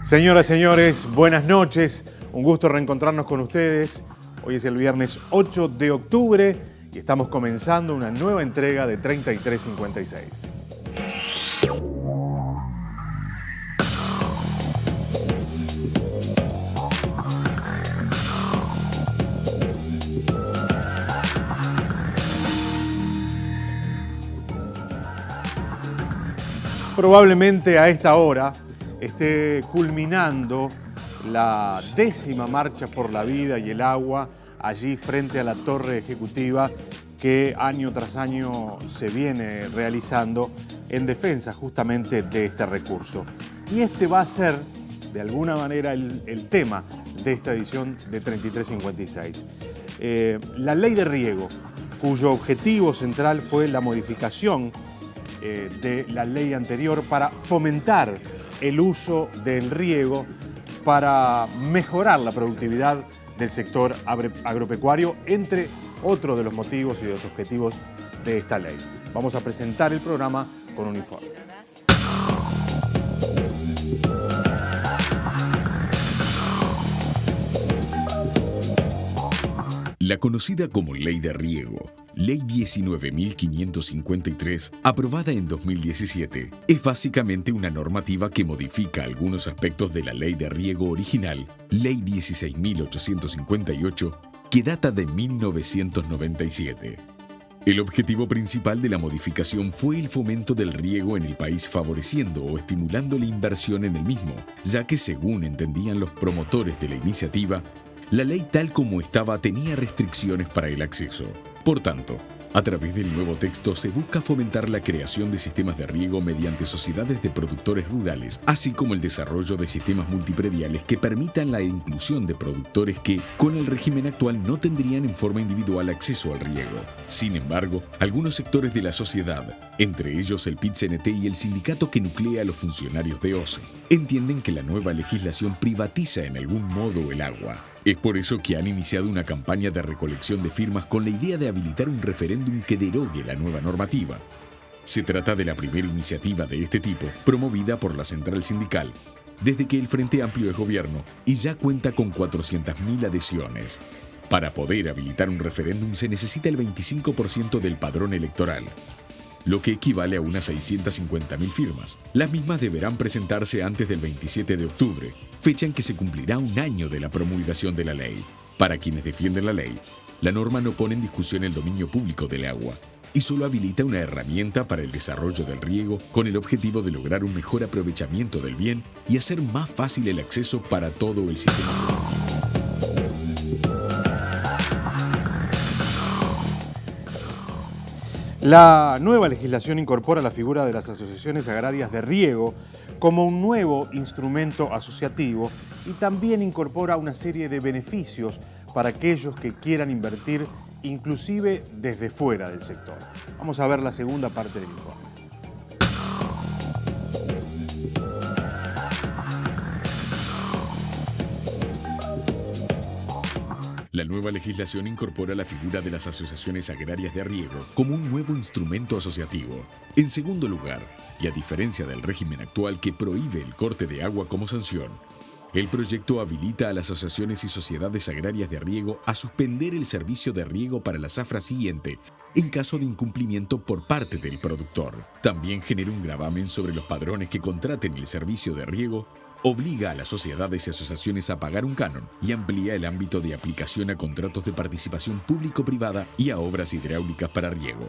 Señoras, señores, buenas noches. Un gusto reencontrarnos con ustedes. Hoy es el viernes 8 de octubre y estamos comenzando una nueva entrega de 3356. Probablemente a esta hora esté culminando la 10ª marcha por la vida y el agua allí frente a la Torre Ejecutiva que año tras año se viene realizando en defensa justamente de este recurso. Y este va a ser, de alguna manera, el tema de esta edición de 3356. La ley de riego, cuyo objetivo central fue la modificación de la ley anterior para fomentar el uso del riego para mejorar la productividad del sector agropecuario, entre otros de los motivos y de los objetivos de esta ley. Vamos a presentar el programa con un informe. La conocida como Ley de Riego, Ley 19.553, aprobada en 2017, es básicamente una normativa que modifica algunos aspectos de la Ley de Riego original, Ley 16.858, que data de 1997. El objetivo principal de la modificación fue el fomento del riego en el país, favoreciendo o estimulando la inversión en el mismo, ya que, según entendían los promotores de la iniciativa, la ley tal como estaba tenía restricciones para el acceso. Por tanto, a través del nuevo texto se busca fomentar la creación de sistemas de riego mediante sociedades de productores rurales, así como el desarrollo de sistemas multiprediales que permitan la inclusión de productores que, con el régimen actual, no tendrían en forma individual acceso al riego. Sin embargo, algunos sectores de la sociedad, entre ellos el PIT-CNT y el sindicato que nuclea a los funcionarios de OCE, entienden que la nueva legislación privatiza en algún modo el agua. Es por eso que han iniciado una campaña de recolección de firmas con la idea de habilitar un referéndum que derogue la nueva normativa. Se trata de la primera iniciativa de este tipo promovida por la Central Sindical, desde que el Frente Amplio es gobierno, y ya cuenta con 400.000 adhesiones. Para poder habilitar un referéndum se necesita el 25% del padrón electoral, lo que equivale a unas 650.000 firmas. Las mismas deberán presentarse antes del 27 de octubre, fecha en que se cumplirá un año de la promulgación de la ley. Para quienes defienden la ley, la norma no pone en discusión el dominio público del agua y solo habilita una herramienta para el desarrollo del riego con el objetivo de lograr un mejor aprovechamiento del bien y hacer más fácil el acceso para todo el sistema productivo. La nueva legislación incorpora la figura de las asociaciones agrarias de riego como un nuevo instrumento asociativo y también incorpora una serie de beneficios para aquellos que quieran invertir, inclusive desde fuera del sector. Vamos a ver la segunda parte del informe. La nueva legislación incorpora la figura de las asociaciones agrarias de riego como un nuevo instrumento asociativo. En segundo lugar, y a diferencia del régimen actual que prohíbe el corte de agua como sanción, el proyecto habilita a las asociaciones y sociedades agrarias de riego a suspender el servicio de riego para la zafra siguiente en caso de incumplimiento por parte del productor. También genera un gravamen sobre los padrones que contraten el servicio de riego, obliga a las sociedades y asociaciones a pagar un canon y amplía el ámbito de aplicación a contratos de participación público-privada y a obras hidráulicas para riego.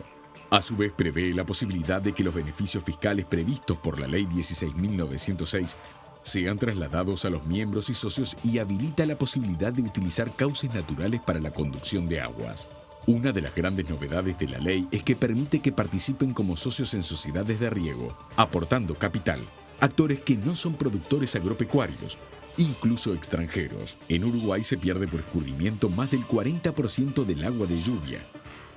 A su vez, prevé la posibilidad de que los beneficios fiscales previstos por la Ley 16.906 sean trasladados a los miembros y socios y habilita la posibilidad de utilizar cauces naturales para la conducción de aguas. Una de las grandes novedades de la ley es que permite que participen como socios en sociedades de riego, aportando capital, actores que no son productores agropecuarios, incluso extranjeros. En Uruguay se pierde por escurrimiento más del 40% del agua de lluvia.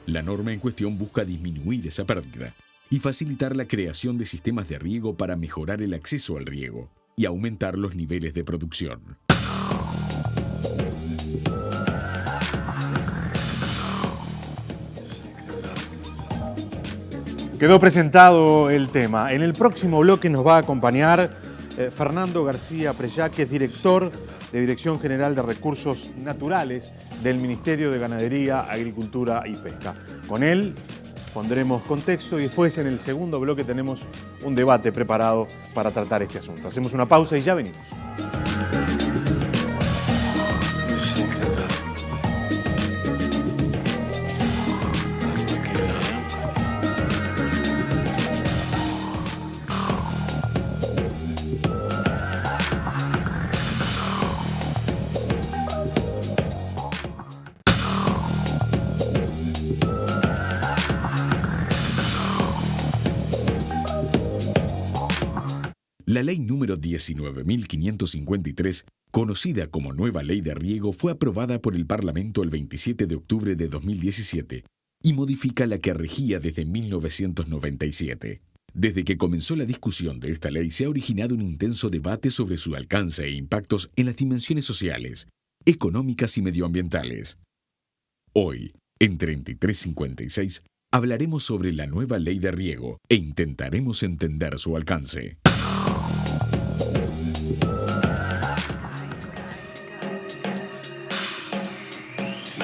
La norma en cuestión busca disminuir esa pérdida y facilitar la creación de sistemas de riego para mejorar el acceso al riego y aumentar los niveles de producción. Quedó presentado el tema. En el próximo bloque nos va a acompañar Fernando García Prellac, que es director de Dirección General de Recursos Naturales del Ministerio de Ganadería, Agricultura y Pesca. Con él pondremos contexto y después en el segundo bloque tenemos un debate preparado para tratar este asunto. Hacemos una pausa y ya venimos. La ley número 19.553, conocida como Nueva Ley de Riego, fue aprobada por el Parlamento el 27 de octubre de 2017 y modifica la que regía desde 1997. Desde que comenzó la discusión de esta ley se ha originado un intenso debate sobre su alcance e impactos en las dimensiones sociales, económicas y medioambientales. Hoy, en 3356, hablaremos sobre la nueva Ley de Riego e intentaremos entender su alcance.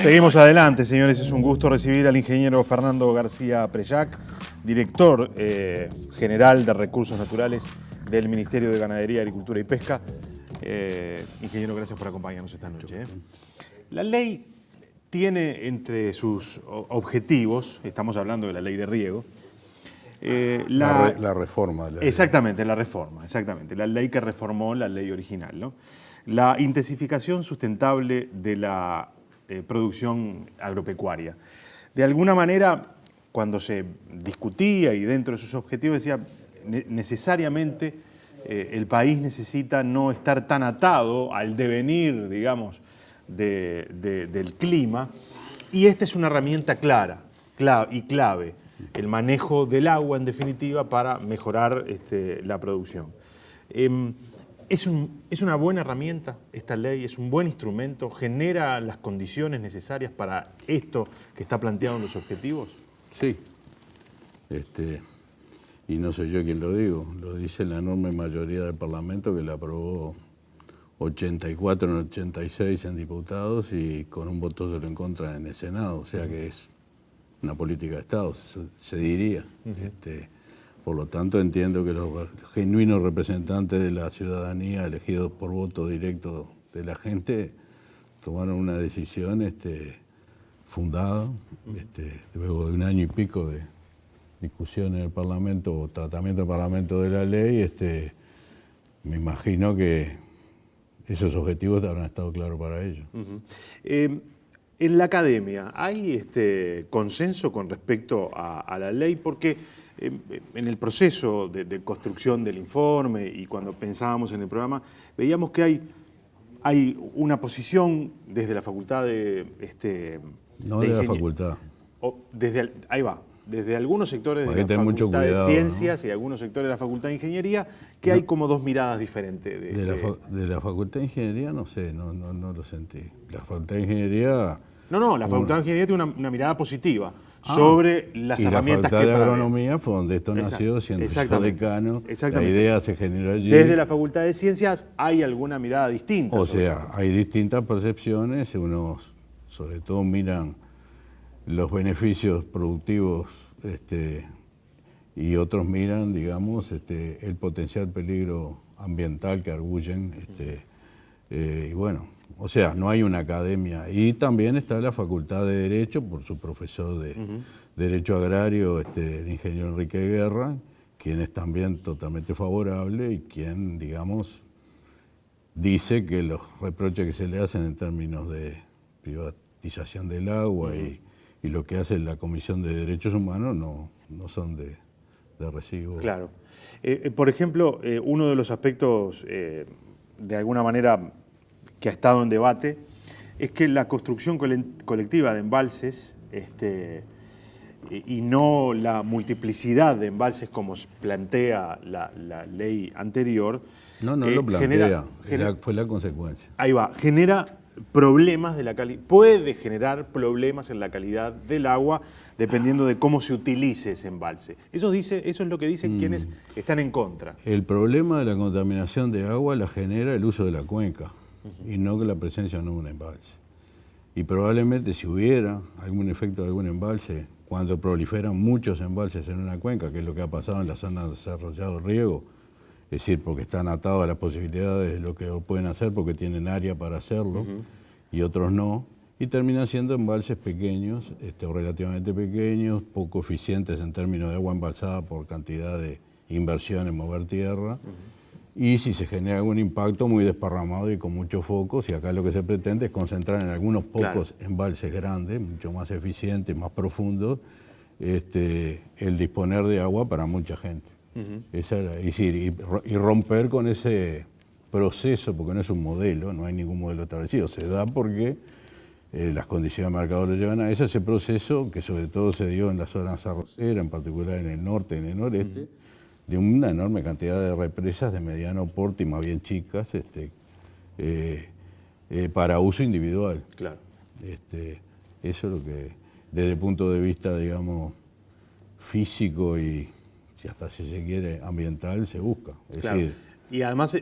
Seguimos adelante, señores. Es un gusto recibir al ingeniero Fernando García Prellac, director general de Recursos Naturales del Ministerio de Ganadería, Agricultura y Pesca. Ingeniero, gracias por acompañarnos esta noche. La ley tiene entre sus objetivos, estamos hablando de la ley de riego, la reforma. Exactamente, la reforma, exactamente. La ley que reformó la ley original, ¿no? La intensificación sustentable de la producción agropecuaria. De alguna manera, cuando se discutía y dentro de sus objetivos decía, necesariamente el país necesita no estar tan atado al devenir, digamos, del clima, y esta es una herramienta clave, el manejo del agua, en definitiva, para mejorar la producción. ¿Es una buena herramienta esta ley? ¿Es un buen instrumento? ¿Genera las condiciones necesarias para esto que está planteado en los objetivos? Sí. Y no soy yo quien lo digo, lo dice la enorme mayoría del Parlamento, que la aprobó 84 en 86 en diputados y con un voto solo en contra en el Senado. O sea que es una política de Estado, se diría. Por lo tanto, entiendo que los genuinos representantes de la ciudadanía, elegidos por voto directo de la gente, tomaron una decisión fundada, luego de un año y pico de discusión en el Parlamento o tratamiento del Parlamento de la ley. Me imagino que esos objetivos habrán estado claros para ellos. En la academia, ¿hay consenso con respecto a la ley? Porque en el proceso de construcción del informe y cuando pensábamos en el programa, veíamos que hay una posición desde la facultad de... no de la facultad. Ahí va. Desde algunos sectores de la Facultad de Ciencias, ¿no? Y algunos sectores de la Facultad de Ingeniería, que hay como dos miradas diferentes. De la Facultad de Ingeniería no sé, no lo sentí. La Facultad de Ingeniería... No, la Facultad de Ingeniería tiene una mirada positiva sobre las herramientas que... Y la Facultad de Agronomía fue donde esto nació, siendo yo decano. La idea se generó allí. Desde la Facultad de Ciencias hay alguna mirada distinta. O sea, hay distintas percepciones, unos sobre todo miran los beneficios productivos y otros miran, digamos, el potencial peligro ambiental que arguyen. Y bueno, o sea, no hay una academia. Y también está la Facultad de Derecho, por su profesor de Derecho Agrario, el ingeniero Enrique Guerra, quien es también totalmente favorable y quien, digamos, dice que los reproches que se le hacen en términos de privatización del agua y lo que hace la Comisión de Derechos Humanos no son de recibo. Claro. Por ejemplo, uno de los aspectos, de alguna manera, que ha estado en debate, es que la construcción colectiva de embalses y no la multiplicidad de embalses como plantea la ley anterior. No lo plantea, fue la consecuencia. Ahí va, genera problemas de la calidad, puede generar problemas en la calidad del agua dependiendo de cómo se utilice ese embalse. Eso es lo que dicen quienes están en contra. El problema de la contaminación de agua la genera el uso de la cuenca y no que la presencia de un embalse. Y probablemente si hubiera algún efecto de algún embalse, cuando proliferan muchos embalses en una cuenca, que es lo que ha pasado en las zonas desarrolladas de riego, es decir, porque están atados a las posibilidades de lo que pueden hacer porque tienen área para hacerlo y otros no, y terminan siendo embalses pequeños, o relativamente pequeños, poco eficientes en términos de agua embalsada por cantidad de inversión en mover tierra, y si se genera algún impacto muy desparramado y con muchos focos, y acá lo que se pretende es concentrar en algunos pocos embalses grandes, mucho más eficientes, más profundos, el disponer de agua para mucha gente. Y romper con ese proceso, porque no es un modelo, no hay ningún modelo establecido, se da porque las condiciones de mercado lo llevan a eso, ese proceso que sobre todo se dio en las zonas arroceras, en particular en el norte y en el noreste, de una enorme cantidad de represas de mediano porte y más bien chicas, para uso individual. Claro. Eso es lo que, desde el punto de vista, digamos, físico y hasta si se quiere ambiental, se busca. Es decir, y además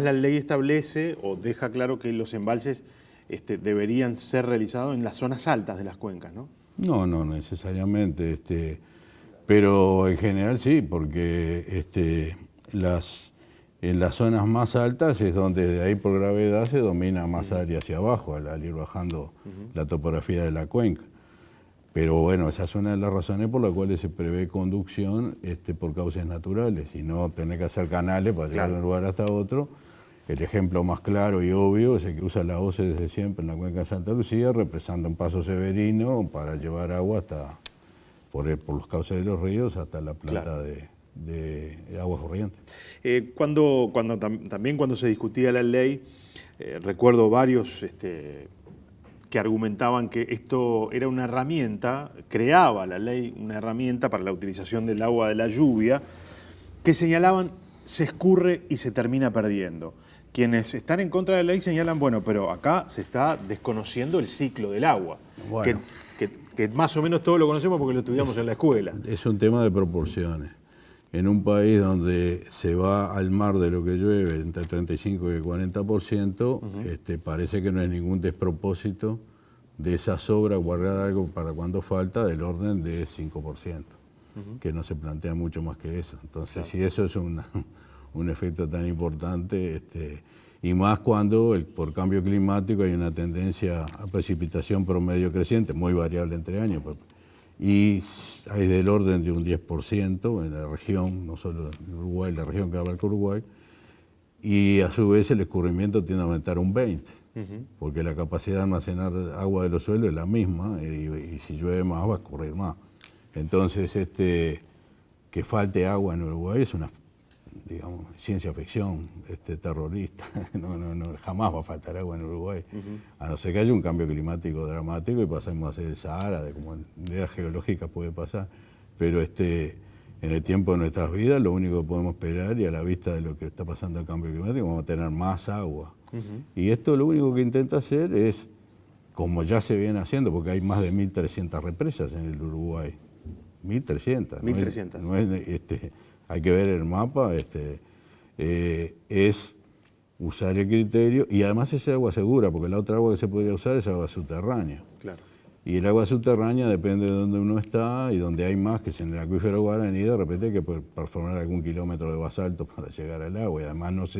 la ley establece o deja claro que los embalses deberían ser realizados en las zonas altas de las cuencas, ¿no? No necesariamente, pero en general sí, porque en las zonas más altas es donde de ahí por gravedad se domina más área hacia abajo al ir bajando la topografía de la cuenca. Pero bueno, esa es una de las razones por las cuales se prevé conducción por causas naturales y no tener que hacer canales para llegar de un lugar hasta otro. El ejemplo más claro y obvio es el que usa la OCE desde siempre en la cuenca de Santa Lucía, represando un paso Severino para llevar agua hasta por los cauces de los ríos hasta la planta de aguas corrientes. También cuando se discutía la ley, recuerdo varios que argumentaban que esto era una herramienta, creaba la ley una herramienta para la utilización del agua de la lluvia, que señalaban se escurre y se termina perdiendo. Quienes están en contra de la ley señalan, bueno, pero acá se está desconociendo el ciclo del agua, bueno, que más o menos todos lo conocemos porque lo estudiamos en la escuela. Es un tema de proporciones. En un país donde se va al mar de lo que llueve entre el 35 y el 40%, parece que no es ningún despropósito de esa sobra guardar algo para cuando falta del orden de 5%, que no se plantea mucho más que eso. Entonces, si eso es un efecto tan importante, y más cuando por cambio climático hay una tendencia a precipitación promedio creciente, muy variable entre años, y hay del orden de un 10% en la región, no solo en Uruguay, la región que abarca Uruguay, y a su vez el escurrimiento tiende a aumentar un 20%, porque la capacidad de almacenar agua de los suelos es la misma, y si llueve más va a escurrir más. Entonces, que falte agua en Uruguay es una, digamos, ciencia ficción terrorista. No, jamás va a faltar agua en Uruguay, a no ser que haya un cambio climático dramático y pasemos a ser el Sahara, como en eras geológicas puede pasar. Pero en el tiempo de nuestras vidas, lo único que podemos esperar, y a la vista de lo que está pasando el cambio climático, vamos a tener más agua. Y esto lo único que intenta hacer es, como ya se viene haciendo, porque hay más de 1.300 represas en el Uruguay. 1.300. 1.300. Hay que ver el mapa, es usar el criterio, y además es agua segura, porque la otra agua que se podría usar es agua subterránea. Claro. Y el agua subterránea depende de dónde uno está, y donde hay más, que es en el acuífero Guaraní, de repente hay que perforar algún kilómetro de basalto para llegar al agua, y además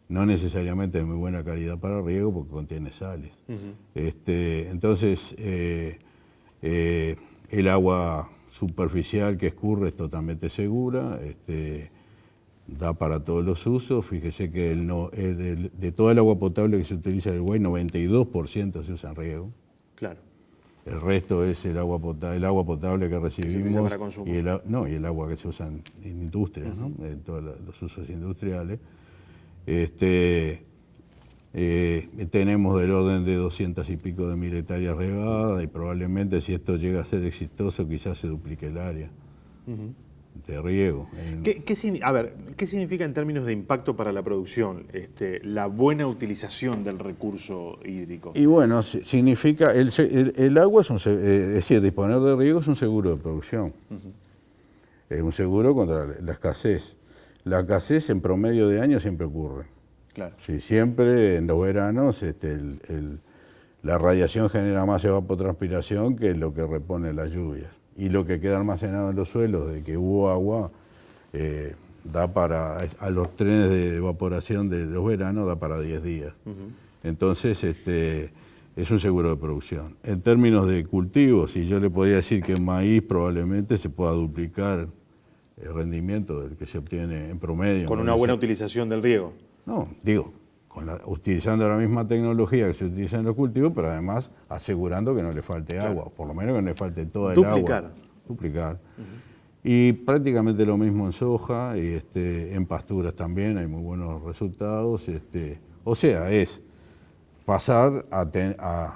no necesariamente de muy buena calidad para riego, porque contiene sales. Entonces, el agua superficial que escurre es totalmente segura, da para todos los usos. Fíjese que de toda el agua potable que se utiliza en el Uruguay, 92% se usa en riego. Claro. El resto es el agua potable que recibimos para consumo. y el agua que se usa en industrias, ¿no? En todos los usos industriales. Tenemos del orden de 200 y pico de mil hectáreas regadas, y probablemente si esto llega a ser exitoso quizás se duplique el área. riego. ¿Qué significa en términos de impacto para la producción la buena utilización del recurso hídrico? Y bueno, significa, el agua es decir, disponer de riego es un seguro de producción. Es un seguro contra la escasez. La escasez en promedio de años siempre ocurre. Claro. Sí, siempre en los veranos la radiación genera más evapotranspiración que lo que repone las lluvias. Y lo que queda almacenado en los suelos de que hubo agua, da para, a los trenes de evaporación de los veranos, da para 10 días. Entonces, es un seguro de producción. En términos de cultivos, si yo le podría decir que en maíz probablemente se pueda duplicar el rendimiento del que se obtiene en promedio. ¿Con una buena utilización del riego? No, digo, utilizando la misma tecnología que se utiliza en los cultivos, pero además asegurando que no le falte agua, por lo menos que no le falte toda el agua. Duplicar. Y prácticamente lo mismo en soja, y en pasturas también hay muy buenos resultados. O sea, es pasar a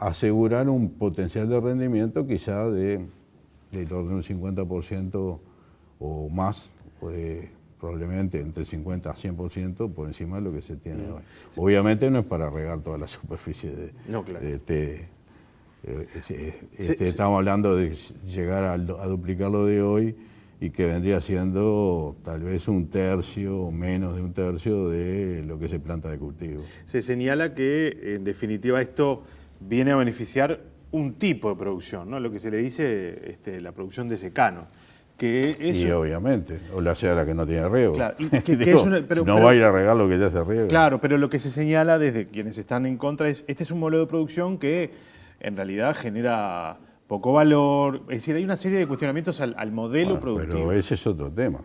asegurar un potencial de rendimiento quizá del orden de un 50% o más, probablemente entre 50 a 100% por encima de lo que se tiene hoy. Sí. Obviamente no es para regar toda la superficie no, claro. Estamos hablando de llegar a duplicar lo de hoy y que vendría siendo tal vez un tercio o menos de un tercio de lo que se planta de cultivo. Se señala que en definitiva esto viene a beneficiar un tipo de producción, ¿no? Lo que se le dice la producción de secano. Y obviamente, o sea la que no tiene riego. Claro, no va a ir a regar lo que ya se riega. Claro, pero lo que se señala desde quienes están en contra es, este es un modelo de producción que en realidad genera poco valor, es decir, hay una serie de cuestionamientos al modelo productivo. Pero ese es otro tema.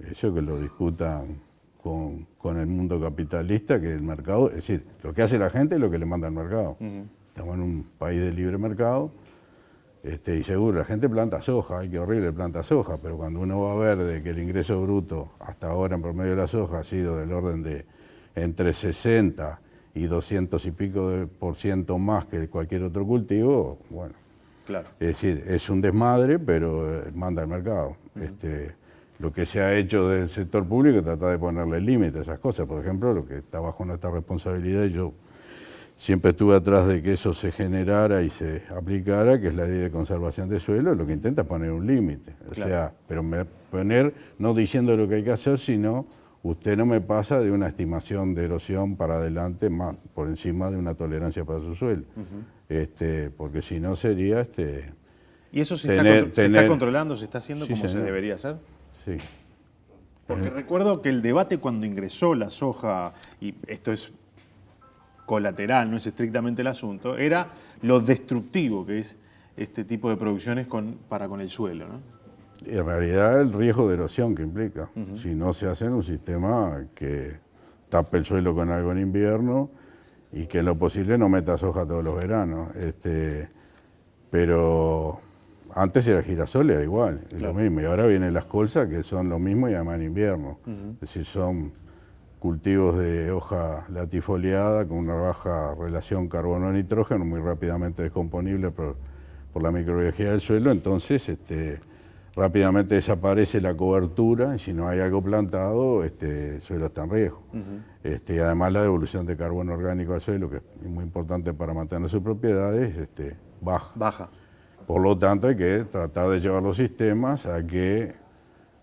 Eso que lo discutan con el mundo capitalista, que el mercado, es decir, lo que hace la gente es lo que le manda al mercado. Estamos en un país de libre mercado. Y seguro, la gente planta soja, ay, qué horrible planta soja, pero cuando uno va a ver de que el ingreso bruto hasta ahora en promedio de la soja ha sido del orden de entre 60 y 200 y pico % más que cualquier otro cultivo, bueno, claro. Es decir, es un desmadre, pero manda al mercado. Lo que se ha hecho del sector público es tratar de ponerle límite a esas cosas. Por ejemplo, lo que está bajo nuestra responsabilidad, y yo siempre estuve atrás de que eso se generara y se aplicara, que es la ley de conservación de suelo, lo que intenta es poner un límite. O sea, pero poner, no diciendo lo que hay que hacer, sino usted no me pasa de una estimación de erosión para adelante más por encima de una tolerancia para su suelo. Porque si no sería... ¿Y eso se está controlando, se está haciendo como se debería hacer? Sí. Porque recuerdo que el debate cuando ingresó la soja, y esto es colateral, no es estrictamente el asunto, era lo destructivo que es este tipo de producciones para con el suelo, ¿no? Y en realidad el riesgo de erosión que implica, si no se hace en un sistema que tape el suelo con algo en invierno y que en lo posible no meta soja todos los veranos. Pero antes era girasol, era igual, es lo mismo, y ahora vienen las colzas que son lo mismo y además en invierno, es decir, son cultivos de hoja latifoliada con una baja relación carbono-nitrógeno, muy rápidamente descomponible por la microbiología del suelo, entonces rápidamente desaparece la cobertura y si no hay algo plantado, el suelo está en riesgo. Y además la devolución de carbono orgánico al suelo, que es muy importante para mantener sus propiedades, baja. Por lo tanto, hay que tratar de llevar los sistemas a que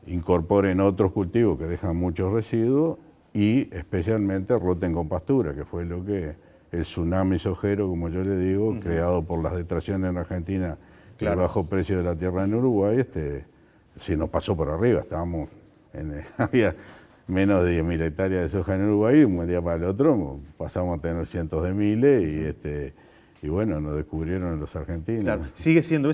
incorporen otros cultivos que dejan muchos residuos y especialmente roten con pastura, que fue lo que el tsunami sojero, como yo le digo, creado por las detracciones en Argentina, el bajo precio de la tierra en Uruguay, si nos pasó por arriba, estábamos había menos de 10.000 hectáreas de soja en Uruguay, y un día para el otro pasamos a tener cientos de miles y bueno, nos descubrieron los argentinos. Claro. ¿Sigue siendo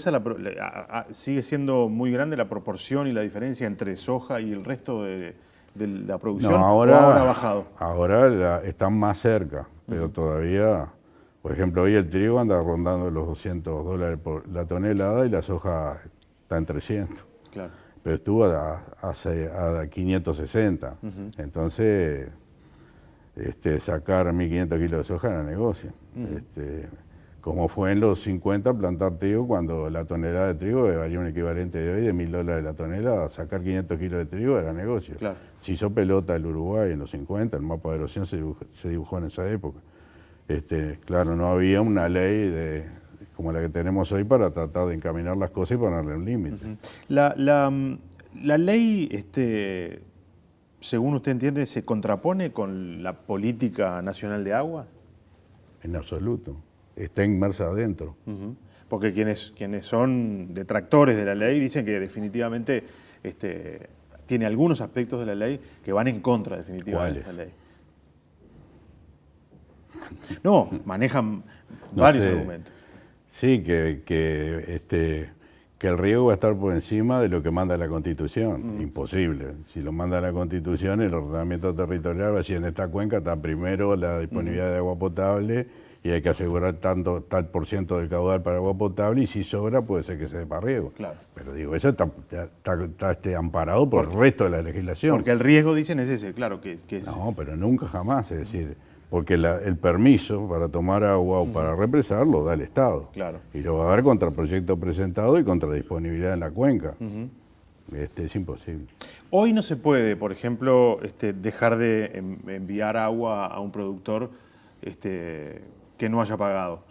sigue siendo muy grande la proporción y la diferencia entre soja y el resto de la producción? No, ahora ha bajado. Ahora están más cerca, pero todavía, por ejemplo, hoy el trigo anda rondando los $200 por la tonelada y la soja está en 300. Claro. Pero estuvo a 560. Entonces, sacar 1.500 kilos de soja era negocio. como fue en los 50 plantar trigo cuando la tonelada de trigo valía un equivalente de hoy de $1000 la tonelada. Sacar 500 kilos de trigo era negocio. Claro. Se hizo pelota el Uruguay en los 50, el mapa de erosión se dibujó en esa época. Claro, no había una ley como la que tenemos hoy para tratar de encaminar las cosas y ponerle un límite. La ley, según usted entiende, ¿se contrapone con la política nacional de agua? En absoluto. Está inmersa adentro. Porque quienes son detractores de la ley dicen que definitivamente tiene algunos aspectos de la ley que van en contra definitivamente de la ley. No, manejan varios argumentos. Sí, que el riego va a estar por encima de lo que manda la Constitución. Imposible. Si lo manda la Constitución, el ordenamiento territorial va a decir, en esta cuenca está primero la disponibilidad de agua potable y hay que asegurar tal % del caudal para agua potable, y si sobra puede ser que se dé para riego. Claro. Pero digo, eso está amparado por el resto de la legislación. Porque el riesgo, dicen, es ese, claro, que es... No, pero nunca jamás, es decir, porque el permiso para tomar agua o para represar lo da el Estado. Claro. Y lo va a dar contra el proyecto presentado y contra la disponibilidad en la cuenca. Es imposible. Hoy no se puede, por ejemplo, dejar de enviar agua a un productor que no haya pagado.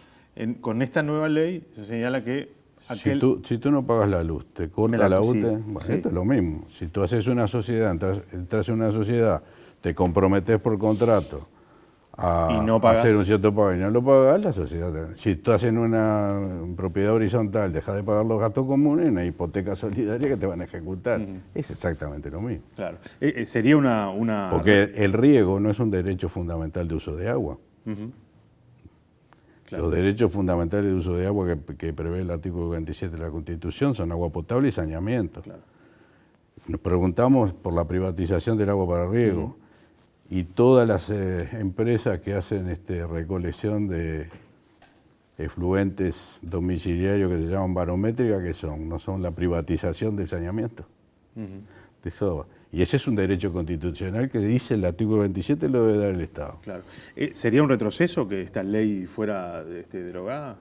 Con esta nueva ley se señala que aquel... Si tú no pagas la luz, te corta la UTE, bueno, esto es lo mismo. Si tú haces una sociedad, entras en una sociedad, te comprometes por contrato a hacer un cierto pago y no lo pagas, la sociedad... Si tú haces una propiedad horizontal, dejas de pagar los gastos comunes, una hipoteca solidaria que te van a ejecutar. Es exactamente lo mismo. Claro. Sería una... Porque el riego no es un derecho fundamental de uso de agua. Claro. Los derechos fundamentales de uso de agua que prevé el artículo 27 de la Constitución son agua potable y saneamiento. Claro. Nos preguntamos por la privatización del agua para riego y todas las empresas que hacen recolección de efluentes domiciliarios que se llaman barométricas, ¿qué son? No son la privatización del saneamiento. De eso. Y ese es un derecho constitucional que dice el artículo 27 lo debe dar el Estado. Claro. ¿Sería un retroceso que esta ley fuera derogada?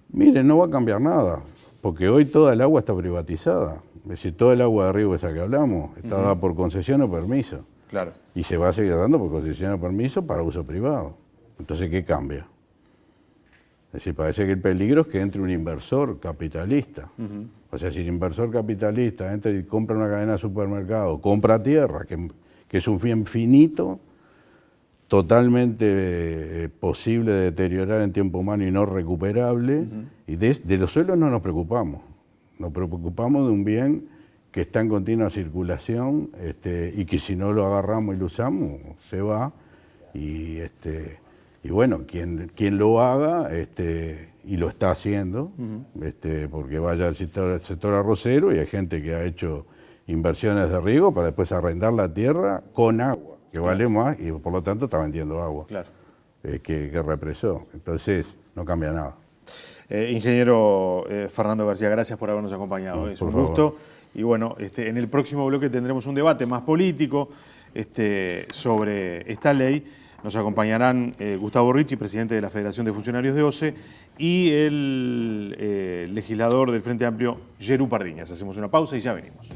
Mire, no va a cambiar nada, porque hoy toda el agua está privatizada. Es decir, todo el agua de riego esa que hablamos está dada por concesión o permiso. Claro. Y se va a seguir dando por concesión o permiso para uso privado. Entonces, ¿qué cambia? Es decir, parece que el peligro es que entre un inversor capitalista. O sea, si el inversor capitalista entra y compra una cadena de supermercados, compra tierra, que es un bien finito, totalmente posible de deteriorar en tiempo humano y no recuperable, y de los suelos no nos preocupamos. Nos preocupamos de un bien que está en continua circulación y que si no lo agarramos y lo usamos, se va. Y bueno, quien lo haga y lo está haciendo, porque vaya al sector arrocero y hay gente que ha hecho inversiones de riego para después arrendar la tierra con agua, que vale más y por lo tanto está vendiendo agua, que represó. Entonces no cambia nada. Ingeniero Fernando García, gracias por habernos acompañado. Es un gusto. Y bueno, en el próximo bloque tendremos un debate más político sobre esta ley. Nos acompañarán Gustavo Ricci, presidente de la Federación de Funcionarios de OCE, y el legislador del Frente Amplio, Yerú Pardiñas. Hacemos una pausa y ya venimos.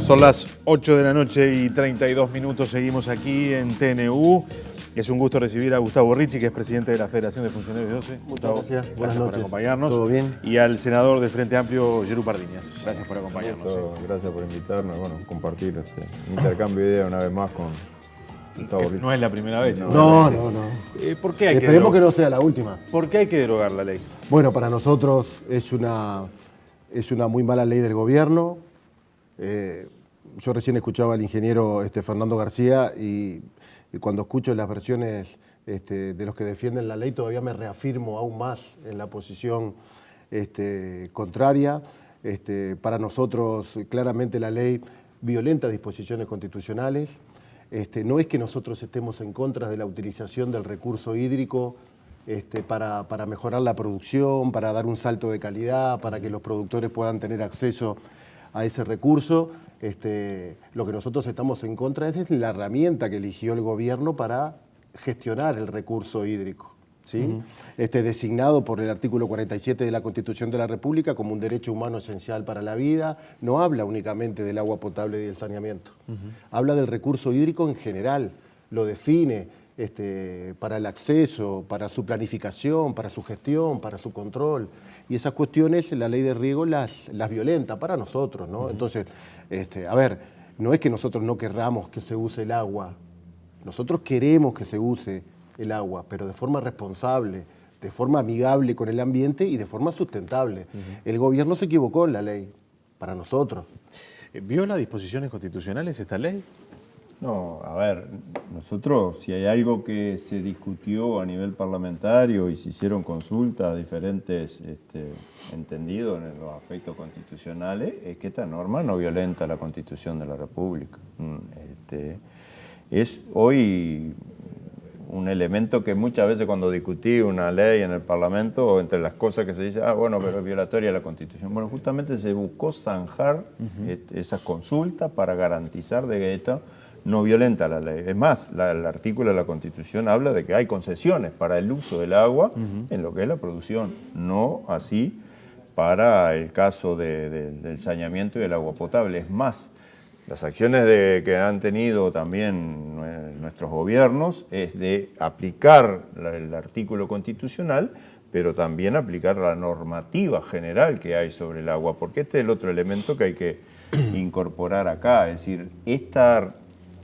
Son las 8 de la noche y 32 minutos, seguimos aquí en TNU. Es un gusto recibir a Gustavo Ricci, que es presidente de la Federación de Funcionarios de OCE. Muchas gracias. Gracias por acompañarnos. ¿Todo bien? Y al senador del Frente Amplio, Yerú Pardiñas. Gracias por acompañarnos. Gracias por invitarnos, bueno, compartir un intercambio de ideas una vez más con Gustavo Ricci. No es la primera vez. No. ¿Por qué hay Esperemos que no sea la última. ¿Por qué hay que derogar la ley? Bueno, para nosotros es una muy mala ley del gobierno. Yo recién escuchaba al ingeniero Fernando García y cuando escucho las versiones de los que defienden la ley todavía me reafirmo aún más en la posición contraria. Para nosotros claramente la ley violenta disposiciones constitucionales. No es que nosotros estemos en contra de la utilización del recurso hídrico para mejorar la producción, para dar un salto de calidad, para que los productores puedan tener acceso a ese recurso. Lo que nosotros estamos en contra es la herramienta que eligió el gobierno para gestionar el recurso hídrico, ¿sí? Designado por el artículo 47 de la Constitución de la República como un derecho humano esencial para la vida. No habla únicamente del agua potable y del saneamiento. Habla del recurso hídrico en general, lo define para el acceso, para su planificación, para su gestión, para su control. Y esas cuestiones la ley de riego las violenta para nosotros, ¿no? Entonces, a ver, no es que nosotros no querramos que se use el agua. Nosotros queremos que se use el agua, pero de forma responsable, de forma amigable con el ambiente y de forma sustentable. El gobierno se equivocó en la ley, para nosotros. ¿Viola disposiciones constitucionales esta ley? No, a ver, nosotros, si hay algo que se discutió a nivel parlamentario y se hicieron consultas a diferentes entendidos en los aspectos constitucionales, es que esta norma no violenta la Constitución de la República. Es hoy un elemento que muchas veces cuando discutí una ley en el Parlamento, entre las cosas que se dice, bueno, pero es violatoria la Constitución. Bueno, justamente se buscó zanjar esas consultas para garantizar de que esto no violenta la ley. Es más, el artículo de la Constitución habla de que hay concesiones para el uso del agua en lo que es la producción, no así para el caso del saneamiento y del agua potable. Es más, las acciones que han tenido también nuestros gobiernos es de aplicar el artículo constitucional, pero también aplicar la normativa general que hay sobre el agua, porque este es el otro elemento que hay que incorporar acá. Es decir, esta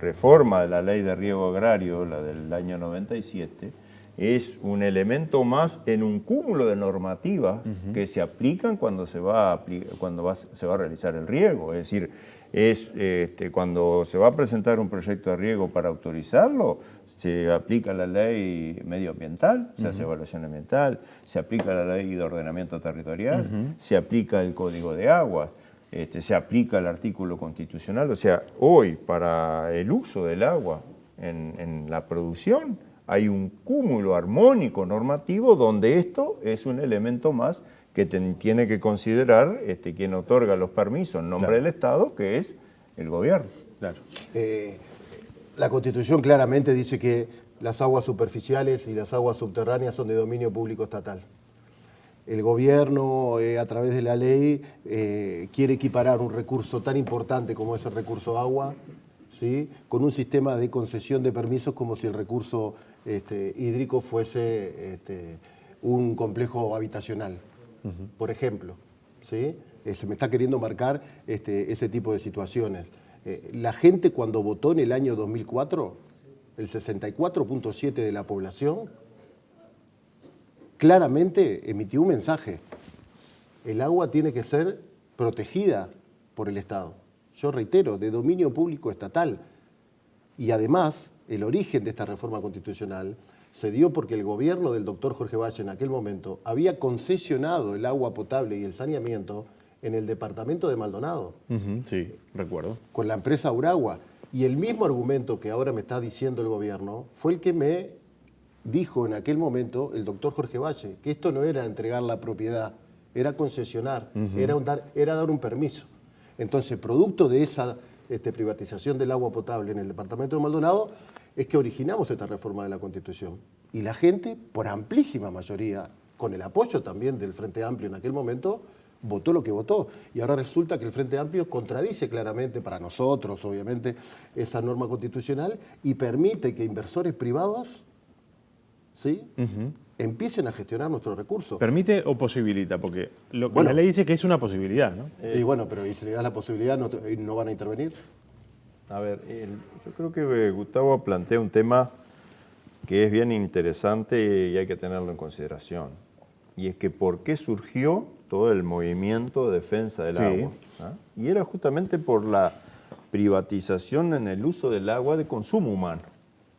reforma de la Ley de Riego Agrario, la del año 97, es un elemento más en un cúmulo de normativas que se aplican cuando se va a realizar el riego. Es decir, cuando se va a presentar un proyecto de riego para autorizarlo, se aplica la ley medioambiental, se hace evaluación ambiental, se aplica la ley de ordenamiento territorial, se aplica el Código de Aguas, se aplica el artículo constitucional. O sea, hoy para el uso del agua en la producción hay un cúmulo armónico normativo donde esto es un elemento más que tiene que considerar quien otorga los permisos en nombre del Estado, que es el gobierno. Claro. La Constitución claramente dice que las aguas superficiales y las aguas subterráneas son de dominio público estatal. El gobierno, a través de la ley, quiere equiparar un recurso tan importante como es el recurso agua, ¿sí?, con un sistema de concesión de permisos como si el recurso hídrico fuese un complejo habitacional, por ejemplo, ¿sí? Se me está queriendo marcar ese tipo de situaciones. La gente cuando votó en el año 2004, el 64.7% de la población claramente emitió un mensaje. El agua tiene que ser protegida por el Estado. Yo reitero, de dominio público estatal. Y además, el origen de esta reforma constitucional se dio porque el gobierno del doctor Jorge Valle en aquel momento había concesionado el agua potable y el saneamiento en el departamento de Maldonado. Sí, recuerdo. Con la empresa Uragua. Y el mismo argumento que ahora me está diciendo el gobierno fue el que me dijo en aquel momento el doctor Jorge Valle, que esto no era entregar la propiedad, era concesionar, era dar un permiso. Entonces, producto de esa privatización del agua potable en el departamento de Maldonado, es que originamos esta reforma de la Constitución. Y la gente, por amplísima mayoría, con el apoyo también del Frente Amplio en aquel momento, votó lo que votó. Y ahora resulta que el Frente Amplio contradice claramente, para nosotros, obviamente, esa norma constitucional y permite que inversores privados, ¿sí?, empiecen a gestionar nuestros recursos. ¿Permite o posibilita? Porque la ley dice que es una posibilidad, ¿no? Y bueno, pero ¿y si le das la posibilidad, no van a intervenir? A ver, yo creo que Gustavo plantea un tema que es bien interesante y hay que tenerlo en consideración. Y es que ¿por qué surgió todo el movimiento de defensa del agua? Y era justamente por la privatización en el uso del agua de consumo humano.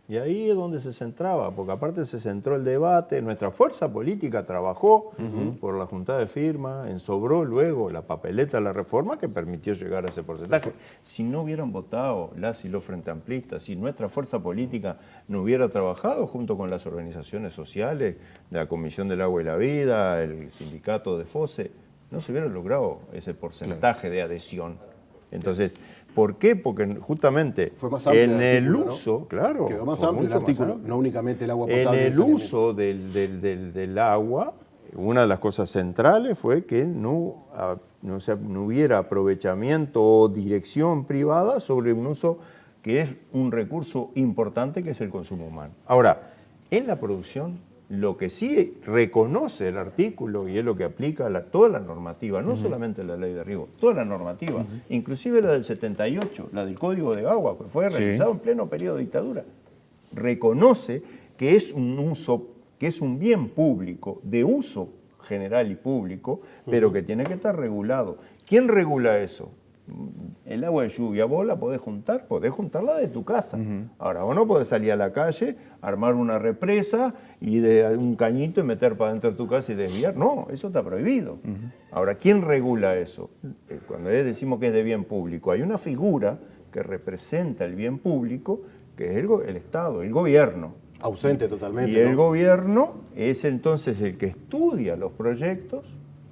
Y ahí es donde se centraba, porque aparte se centró el debate, nuestra fuerza política trabajó por la junta de firma, ensobró luego la papeleta de la reforma que permitió llegar a ese porcentaje. Si no hubieran votado las y los frente amplistas, si nuestra fuerza política no hubiera trabajado junto con las organizaciones sociales, de la Comisión del Agua y la Vida, el sindicato de FOSE, no se hubiera logrado ese porcentaje de adhesión. Entonces, ¿por qué? Porque justamente Fue más amplio en el artículo, uso, ¿no? claro, Quedó más fue amplio el mucho más artículo, amplio. no únicamente el agua En potable. el uso del agua, una de las cosas centrales fue que no hubiera aprovechamiento o dirección privada sobre un uso que es un recurso importante, que es el consumo humano. Ahora, en la producción, lo que sí reconoce el artículo, y es lo que aplica toda la normativa, no solamente la ley de riego, toda la normativa, inclusive la del 78, la del Código de Agua, que fue realizado en pleno periodo de dictadura, reconoce que es un uso, que es un bien público, de uso general y público, pero que tiene que estar regulado. ¿Quién regula eso? El agua de lluvia, vos la podés juntarla de tu casa. Ahora, vos no podés salir a la calle, armar una represa y de un cañito y meter para dentro de tu casa y desviar. No, eso está prohibido. Ahora, ¿quién regula eso? Cuando decimos que es de bien público, hay una figura que representa el bien público, que es el Estado, el gobierno. Ausente totalmente. Y el gobierno es entonces el que estudia los proyectos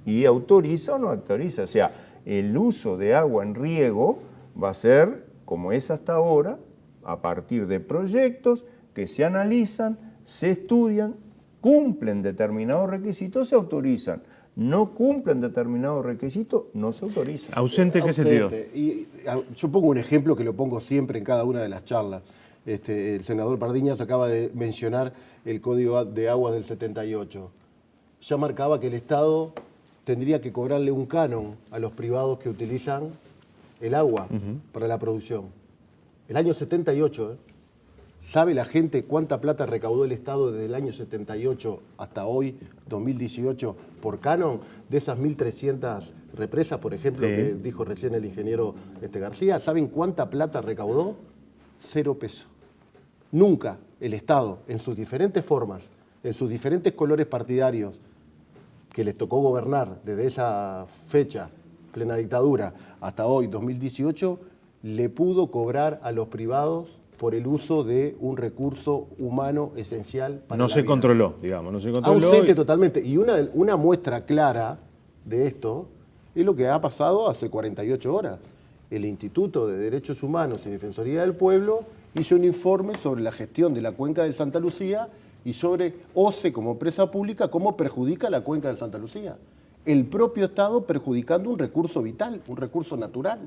y autoriza o no autoriza. O sea, el uso de agua en riego va a ser, como es hasta ahora, a partir de proyectos que se analizan, se estudian, cumplen determinados requisitos, se autorizan. No cumplen determinados requisitos, no se autorizan. ¿Ausente en qué sentido? Y yo pongo un ejemplo que lo pongo siempre en cada una de las charlas. El senador Pardiñas acaba de mencionar el Código de Agua del 78. Ya marcaba que el Estado tendría que cobrarle un canon a los privados que utilizan el agua para la producción. El año 78, ¿sabe la gente cuánta plata recaudó el Estado desde el año 78 hasta hoy, 2018, por canon de esas 1.300 represas, por ejemplo, que dijo recién el ingeniero García? ¿Saben cuánta plata recaudó? 0 pesos. Nunca el Estado, en sus diferentes formas, en sus diferentes colores partidarios, que les tocó gobernar desde esa fecha, plena dictadura, hasta hoy, 2018, le pudo cobrar a los privados por el uso de un recurso humano esencial para No la se vida. controló, digamos, no se controló. Ausente totalmente. Y una muestra clara de esto es lo que ha pasado hace 48 horas. El Instituto de Derechos Humanos y Defensoría del Pueblo hizo un informe sobre la gestión de la cuenca del Santa Lucía y sobre OCE como empresa pública, cómo perjudica la cuenca del Santa Lucía. El propio Estado perjudicando un recurso vital, un recurso natural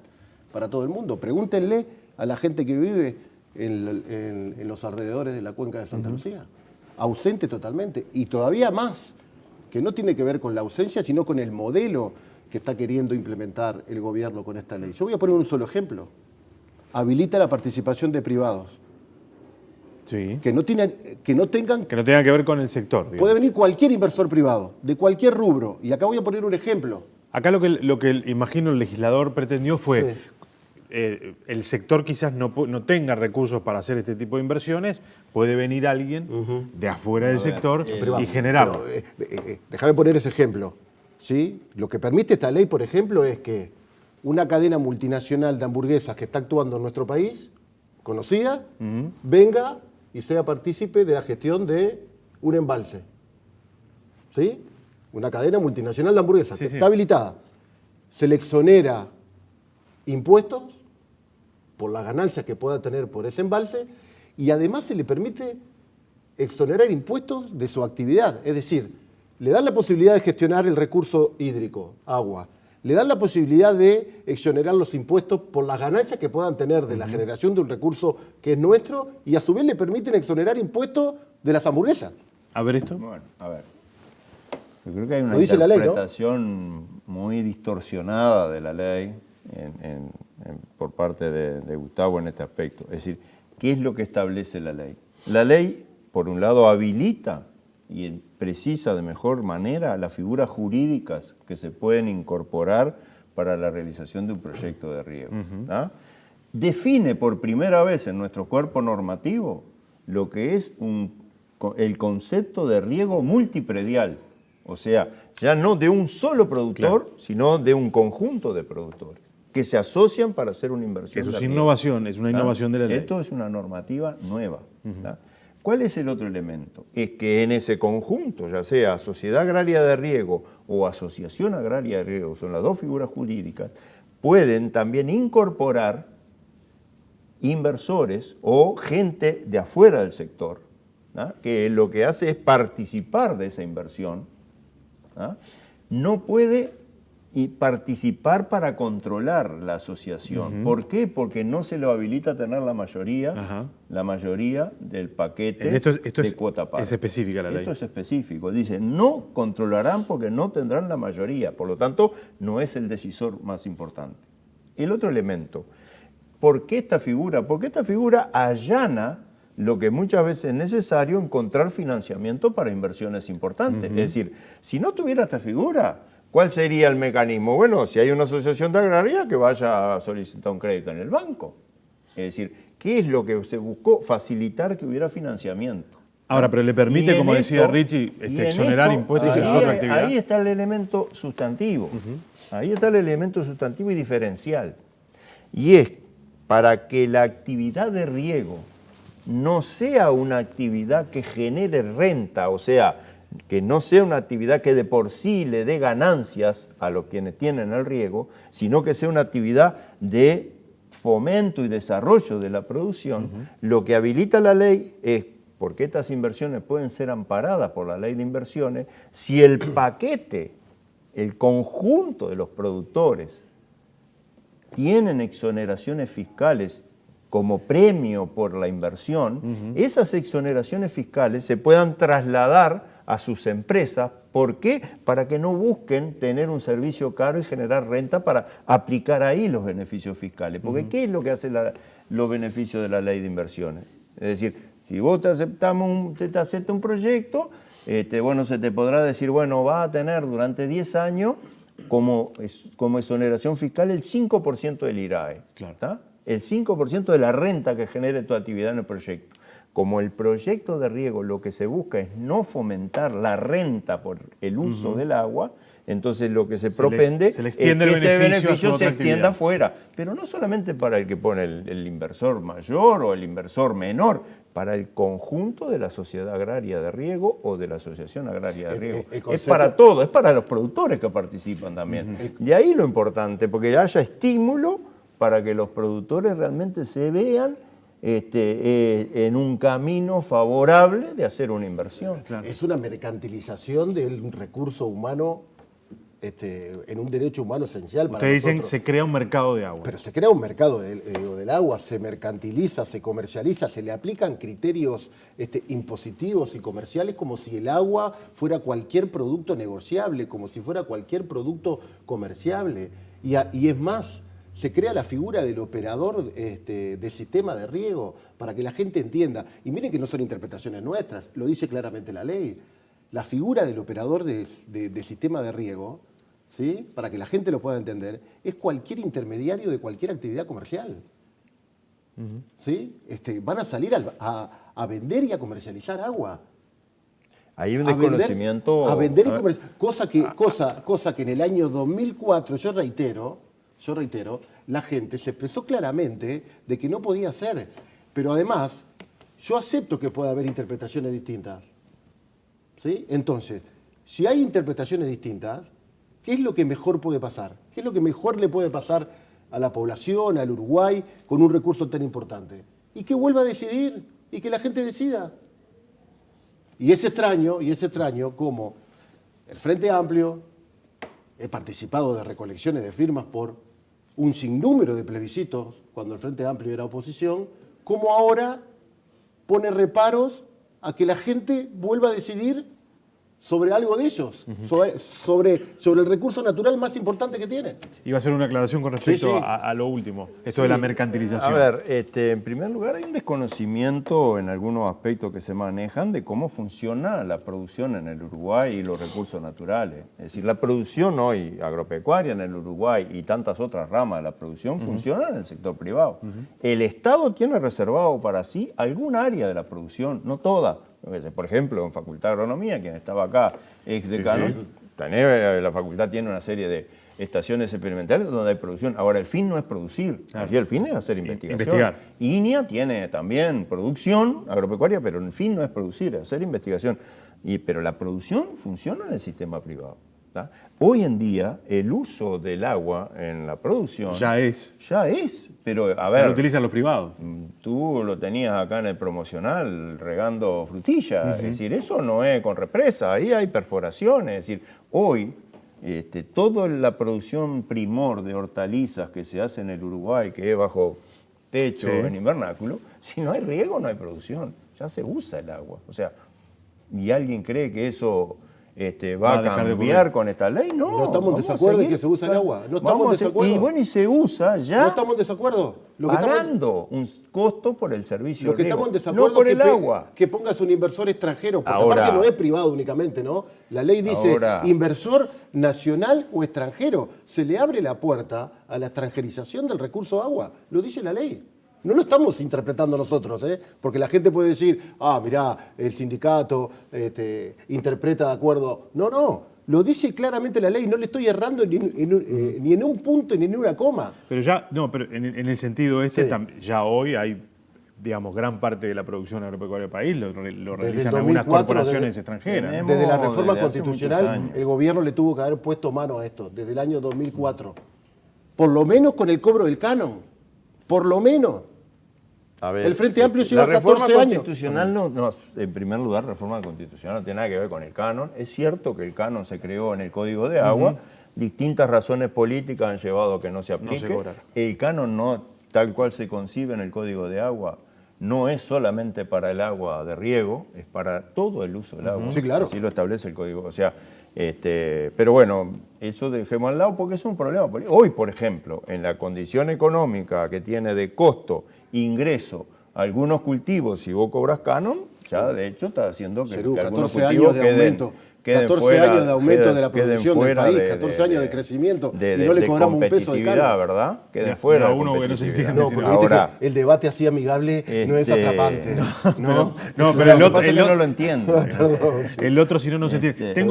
para todo el mundo. Pregúntenle a la gente que vive en los alrededores de la cuenca de Santa Lucía. Ausente totalmente. Y todavía más, que no tiene que ver con la ausencia, sino con el modelo que está queriendo implementar el gobierno con esta ley. Yo voy a poner un solo ejemplo. Habilita la participación de privados. Sí. Que no tengan Que no tenga que ver con el sector, digamos. Puede venir cualquier inversor privado, de cualquier rubro. Y acá voy a poner un ejemplo. Acá lo que imagino el legislador pretendió fue, el sector quizás no tenga recursos para hacer este tipo de inversiones, puede venir alguien de afuera del sector y generarlo. Déjame poner ese ejemplo. ¿Sí? Lo que permite esta ley, por ejemplo, es que una cadena multinacional de hamburguesas que está actuando en nuestro país, conocida, venga y sea partícipe de la gestión de un embalse. ¿Sí? Una cadena multinacional de hamburguesas, que está habilitada. Se le exonera impuestos por las ganancias que pueda tener por ese embalse y además se le permite exonerar impuestos de su actividad. Es decir, le dan la posibilidad de gestionar el recurso hídrico, agua. Le dan la posibilidad de exonerar los impuestos por las ganancias que puedan tener de la generación de un recurso que es nuestro y a su vez le permiten exonerar impuestos de las hamburguesas. A ver esto. Bueno, a ver. Yo creo que hay una Lo dice la ley, ¿no? interpretación muy distorsionada de la ley por parte de Gustavo en este aspecto. Es decir, ¿qué es lo que establece la ley? La ley, por un lado, habilita y precisa de mejor manera las figuras jurídicas que se pueden incorporar para la realización de un proyecto de riego. Define por primera vez en nuestro cuerpo normativo lo que es el concepto de riego multipredial. O sea, ya no de un solo productor, sino de un conjunto de productores que se asocian para hacer una inversión. Eso es de riego. innovación, es una innovación de la ley. Esto es una normativa nueva. ¿Cuál es el otro elemento? Es que en ese conjunto, ya sea Sociedad Agraria de Riego o Asociación Agraria de Riego, son las dos figuras jurídicas, pueden también incorporar inversores o gente de afuera del sector, que lo que hace es participar de esa inversión. No puede participar para controlar la asociación. ¿Por qué? Porque no se lo habilita a tener la mayoría del paquete de cuota parte. Es específica la ley. Esto es específico. Dice, no controlarán porque no tendrán la mayoría. Por lo tanto, no es el decisor más importante. El otro elemento, ¿por qué esta figura? Porque esta figura allana lo que muchas veces es necesario, encontrar financiamiento para inversiones importantes. Es decir, si no tuviera esta figura, ¿cuál sería el mecanismo? Bueno, si hay una asociación de agraria, que vaya a solicitar un crédito en el banco. Es decir, ¿qué es lo que se buscó? Facilitar que hubiera financiamiento. Ahora, pero le permite, como decía Richie, exonerar impuestos en su otra actividad. Ahí está el elemento sustantivo. Ahí está el elemento sustantivo y diferencial. Y es para que la actividad de riego no sea una actividad que genere renta, o sea, que no sea una actividad que de por sí le dé ganancias a los quienes tienen el riego, sino que sea una actividad de fomento y desarrollo de la producción. Lo que habilita la ley es, porque estas inversiones pueden ser amparadas por la ley de inversiones, si el paquete, el conjunto de los productores tienen exoneraciones fiscales como premio por la inversión, esas exoneraciones fiscales se puedan trasladar a sus empresas. ¿Por qué? Para que no busquen tener un servicio caro y generar renta para aplicar ahí los beneficios fiscales. Porque ¿qué es lo que hace los beneficios de la ley de inversiones? Es decir, si vos te acepta un proyecto, bueno, se te podrá decir, bueno, va a tener durante 10 años como exoneración fiscal el 5% del IRAE. Claro. El 5% de la renta que genere tu actividad en el proyecto. Como el proyecto de riego lo que se busca es no fomentar la renta por el uso del agua, entonces lo que se propende es que ese beneficio se extienda afuera. Pero no solamente para el que pone el inversor mayor o el inversor menor, para el conjunto de la sociedad agraria de riego o de la asociación agraria de riego. Es para todo, es para los productores que participan también. De ahí lo importante, porque haya estímulo para que los productores realmente se vean en un camino favorable de hacer una inversión. Claro. Es una mercantilización del recurso humano en un derecho humano esencial para nosotros. Ustedes dicen se crea un mercado de agua. Pero se crea un mercado del agua, se mercantiliza, se comercializa, se le aplican criterios impositivos y comerciales como si el agua fuera cualquier producto negociable, como si fuera cualquier producto comerciable. Y es más, se crea la figura del operador del sistema de riego para que la gente entienda. Y miren que no son interpretaciones nuestras, lo dice claramente la ley. La figura del operador del sistema de riego, ¿sí?, para que la gente lo pueda entender, es cualquier intermediario de cualquier actividad comercial. ¿Sí? Van a salir a vender y a comercializar agua. Hay un desconocimiento. A vender y comercializar. Cosa que en el año 2004, yo reitero, la gente se expresó claramente de que no podía ser. Pero además, yo acepto que pueda haber interpretaciones distintas. ¿Sí? Entonces, si hay interpretaciones distintas, ¿qué es lo que mejor puede pasar? ¿Qué es lo que mejor le puede pasar a la población, al Uruguay, con un recurso tan importante? Y que vuelva a decidir, y que la gente decida. Y es extraño como el Frente Amplio, he participado de recolecciones de firmas por un sinnúmero de plebiscitos cuando el Frente Amplio era oposición, como ahora pone reparos a que la gente vuelva a decidir sobre algo de ellos, sobre el recurso natural más importante que tiene. Iba a hacer una aclaración con respecto Sí, sí. a lo último, esto de la mercantilización. A ver, en primer lugar hay un desconocimiento en algunos aspectos que se manejan de cómo funciona la producción en el Uruguay y los recursos naturales. Es decir, la producción hoy agropecuaria en el Uruguay y tantas otras ramas de la producción funcionan en el sector privado. El Estado tiene reservado para sí algún área de la producción, no toda. Por ejemplo, en Facultad de Agronomía, quien estaba acá, ex decano, la facultad tiene una serie de estaciones experimentales donde hay producción. Ahora, el fin no es producir, allí el fin es hacer investigación. Investigar. INIA tiene también producción agropecuaria, pero el fin no es producir, es hacer investigación. Pero la producción funciona en el sistema privado. ¿Tá? Hoy en día, el uso del agua en la producción Ya es. pero a Ya ver, lo utilizan los privados. tú lo tenías acá en el promocional regando frutilla, es decir, eso no es con represa, ahí hay perforaciones, es decir, hoy toda la producción primor de hortalizas que se hace en el Uruguay, que es bajo techo, en invernáculo, si no hay riego no hay producción, ya se usa el agua, o sea, ¿y alguien cree que eso va a cambiar con esta ley? No estamos en desacuerdo en que se usa el agua. No estamos en desacuerdo. Y bueno, y se usa ya. No estamos en desacuerdo. Pagando un costo por el servicio. Lo que riego, estamos en desacuerdo no por el es agua. que pongas un inversor extranjero, porque Ahora, aparte no es privado únicamente, ¿no? La ley dice inversor nacional o extranjero. Se le abre la puerta a la extranjerización del recurso agua. Lo dice la ley. No lo estamos interpretando nosotros, porque la gente puede decir, mirá, el sindicato interpreta de acuerdo. No, lo dice claramente la ley, no le estoy errando ni en un punto ni en una coma. Pero ya, no, pero en el sentido ya hoy hay, digamos, gran parte de la producción agropecuaria del país lo realizan algunas 2004, corporaciones extranjeras. Desde la reforma desde hace muchos constitucional, años. el gobierno le tuvo que haber puesto mano a esto, desde el año 2004. Por lo menos con el cobro del canon, por lo menos. A ver, El Frente Amplio lleva 14 La reforma años. constitucional no, en primer lugar, la reforma constitucional no tiene nada que ver con el canon. Es cierto que el canon se creó en el Código de Agua. Distintas razones políticas han llevado a que no se aplique. No se cobrara. El canon, no, tal cual se concibe en el Código de Agua, no es solamente para el agua de riego, es para todo el uso del agua. Sí, claro. Así lo establece el Código. O sea, pero bueno, eso dejemos al lado porque es un problema político. Hoy, por ejemplo, en la condición económica que tiene de costo, ingreso, algunos cultivos, si vos cobras canon, ya de hecho está haciendo que algunos 14 cultivos años de aumento. 14 años de aumento de la producción del país, 14 años de crecimiento, y no le cobramos un peso de canon. ¿Verdad? Queden Ya, fuera de uno que no se competitividad. entiende. No, porque Ahora, viste que el debate así amigable no es atrapante. No, pero el lo que otro, pasa es que no lo entiendo. el otro si no nos entiende.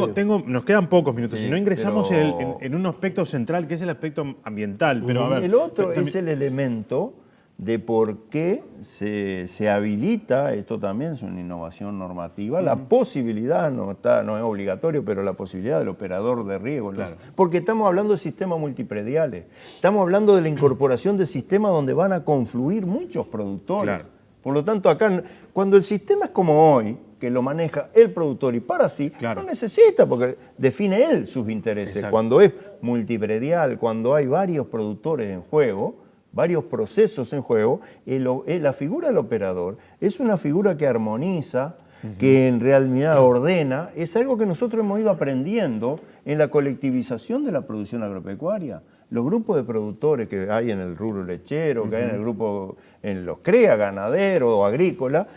Nos quedan pocos minutos, si no ingresamos pero- en un aspecto central que es el aspecto ambiental. Pero a ver, El otro también- es el elemento de por qué se habilita, esto también es una innovación normativa, la posibilidad, no es obligatorio, pero la posibilidad del operador de riego. Claro. Porque estamos hablando de sistemas multiprediales, estamos hablando de la incorporación de sistemas donde van a confluir muchos productores. Claro. Por lo tanto, acá, cuando el sistema es como hoy, que lo maneja el productor y para sí, Claro. no necesita, porque define él sus intereses. Exacto. Cuando es multipredial, cuando hay varios productores en juego, varios procesos en juego, la figura del operador es una figura que armoniza, que en realidad ordena, es algo que nosotros hemos ido aprendiendo en la colectivización de la producción agropecuaria. Los grupos de productores que hay en el rubro lechero, que hay en el grupo, en los CREA, ganadero o agrícola,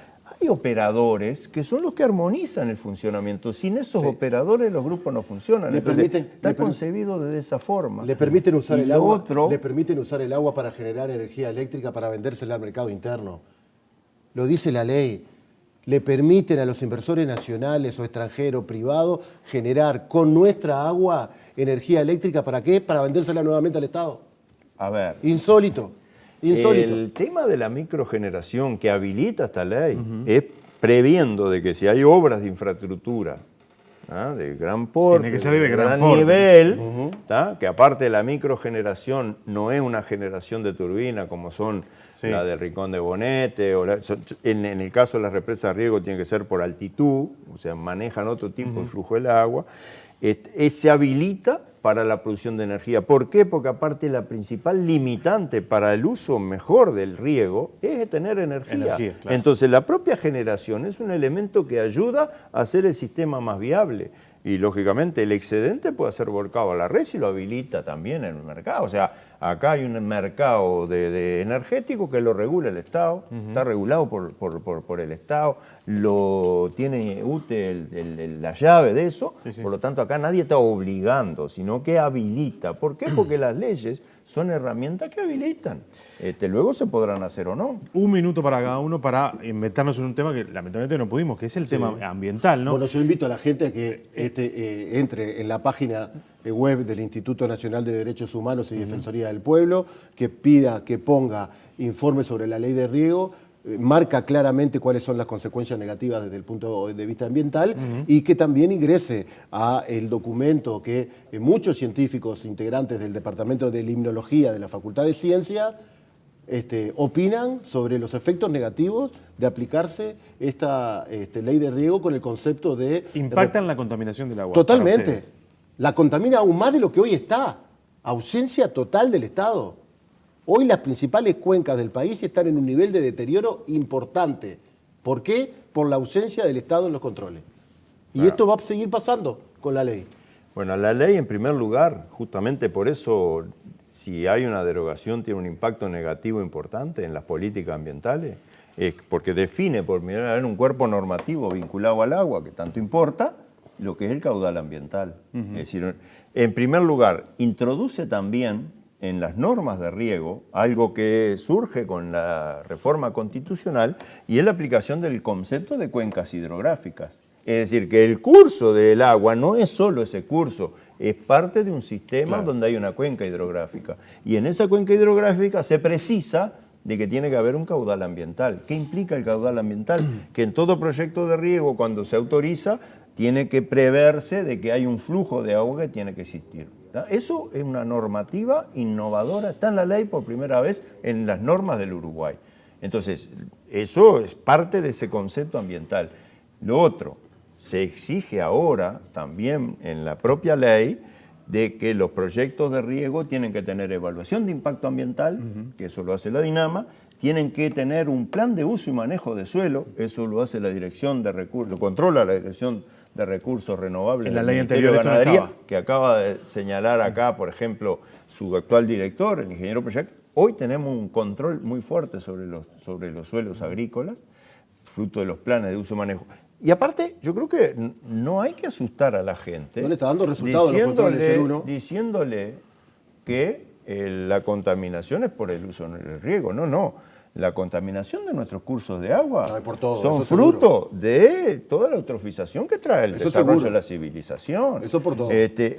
hay operadores que son los que armonizan el funcionamiento. Sin esos operadores los grupos no funcionan. Está concebido de esa forma. Le permiten usar Y el lo agua. otro- Le permiten usar el agua para generar energía eléctrica para vendérsela al mercado interno. Lo dice la ley. Le permiten a los inversores nacionales o extranjeros, privados, generar con nuestra agua energía eléctrica. ¿Para qué? Para vendérsela nuevamente al Estado. A ver, Insólito. Insólito. el tema de la microgeneración que habilita esta ley es previendo de que si hay obras de infraestructura de gran porte, Tiene que ser de gran gran porte. nivel, que aparte de la microgeneración no es una generación de turbina como son Sí. la del Rincón de Bonete, en el caso de las represas de riego tiene que ser por altitud, o sea, manejan otro tipo de flujo del agua, se habilita para la producción de energía. ¿Por qué? Porque aparte la principal limitante para el uso mejor del riego es tener energía. Claro. Entonces la propia generación es un elemento que ayuda a hacer el sistema más viable. y lógicamente el excedente puede ser volcado a la red si lo habilita también el mercado. O sea, acá hay un mercado de energético que lo regula el Estado, está regulado por el Estado, lo tiene UTE la llave de eso, por lo tanto acá nadie está obligando, sino que habilita. ¿Por qué? Porque las leyes son herramientas que habilitan. Luego se podrán hacer o no. Un minuto para cada uno para inventarnos en un tema que lamentablemente no pudimos, que es el tema ambiental, ¿no? Bueno, yo invito a la gente a que entre en la página web del Instituto Nacional de Derechos Humanos y Defensoría del Pueblo, que pida, que ponga informe sobre la ley de riego, marca claramente cuáles son las consecuencias negativas desde el punto de vista ambiental y que también ingrese a el documento que muchos científicos integrantes del Departamento de Limnología de la Facultad de Ciencia opinan sobre los efectos negativos de aplicarse esta ley de riego con el concepto de... ¿Impactan la contaminación del agua? Totalmente. La contamina aún más de lo que hoy está. Ausencia total del Estado. Hoy las principales cuencas del país están en un nivel de deterioro importante. ¿Por qué? Por la ausencia del Estado en los controles. Y esto va a seguir pasando con la ley. Bueno, la ley en primer lugar, justamente por eso, si hay una derogación, tiene un impacto negativo importante en las políticas ambientales, es porque define por primera vez un cuerpo normativo vinculado al agua, que tanto importa, lo que es el caudal ambiental. Es decir, en primer lugar, introduce también en las normas de riego algo que surge con la reforma constitucional y es la aplicación del concepto de cuencas hidrográficas. Es decir, que el curso del agua no es solo ese curso, es parte de un sistema donde hay una cuenca hidrográfica. Y en esa cuenca hidrográfica se precisa de que tiene que haber un caudal ambiental. ¿Qué implica el caudal ambiental? Que en todo proyecto de riego, cuando se autoriza, tiene que preverse de que hay un flujo de agua que tiene que existir. Eso es una normativa innovadora, está en la ley por primera vez en las normas del Uruguay. Entonces, eso es parte de ese concepto ambiental. Lo otro, se exige ahora también en la propia ley de que los proyectos de riego tienen que tener evaluación de impacto ambiental, que eso lo hace la DINAMA, tienen que tener un plan de uso y manejo de suelo, eso lo hace la Dirección de Recursos, lo controla la Dirección de Recursos Renovables del Ministerio de Ganadería, que acaba de señalar acá, por ejemplo, su actual director, el ingeniero Proyect. Hoy tenemos un control muy fuerte sobre los suelos agrícolas, fruto de los planes de uso y manejo. Y aparte, yo creo que no hay que asustar a la gente. No le está dando resultados los controles del uno. Diciéndole que la contaminación es por el uso del riego. No. La contaminación de nuestros cursos de agua son fruto de toda la eutrofización que trae el desarrollo de la civilización. Eso por todo.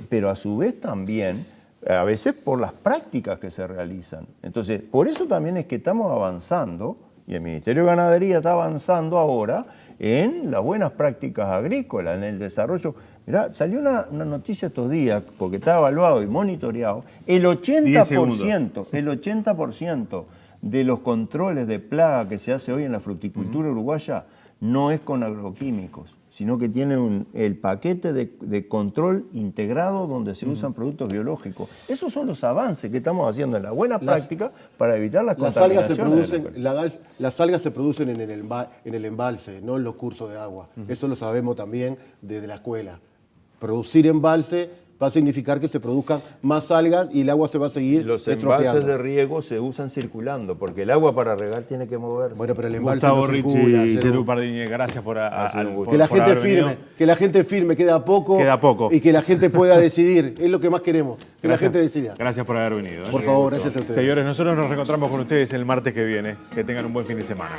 Pero a su vez también, a veces por las prácticas que se realizan. Entonces, por eso también es que estamos avanzando, y el Ministerio de Ganadería está avanzando ahora en las buenas prácticas agrícolas, en el desarrollo. Mirá, salió una noticia estos días, porque está evaluado y monitoreado, el 80% de los controles de plaga que se hace hoy en la fruticultura uruguaya no es con agroquímicos, sino que tiene el paquete de control integrado donde se usan productos biológicos. Esos son los avances que estamos haciendo en la buena práctica para evitar las contaminaciones. Las algas se producen en el embalse, no en los cursos de agua. Eso lo sabemos también desde la escuela. Producir embalse va a significar que se produzcan más algas y el agua se va a seguir estropeando. Los embalses de riego se usan circulando, porque el agua para regar tiene que moverse. Bueno, pero el embalse Gustavo no circula. Y Cerú Pardiñe, gracias por que la gente firme, que la gente firme, queda poco y que la gente pueda decidir. Es lo que más queremos, que la gente decida. Gracias por haber venido. Por favor, gracias a ustedes. Señores, nosotros nos reencontramos con ustedes el martes que viene. Que tengan un buen fin de semana.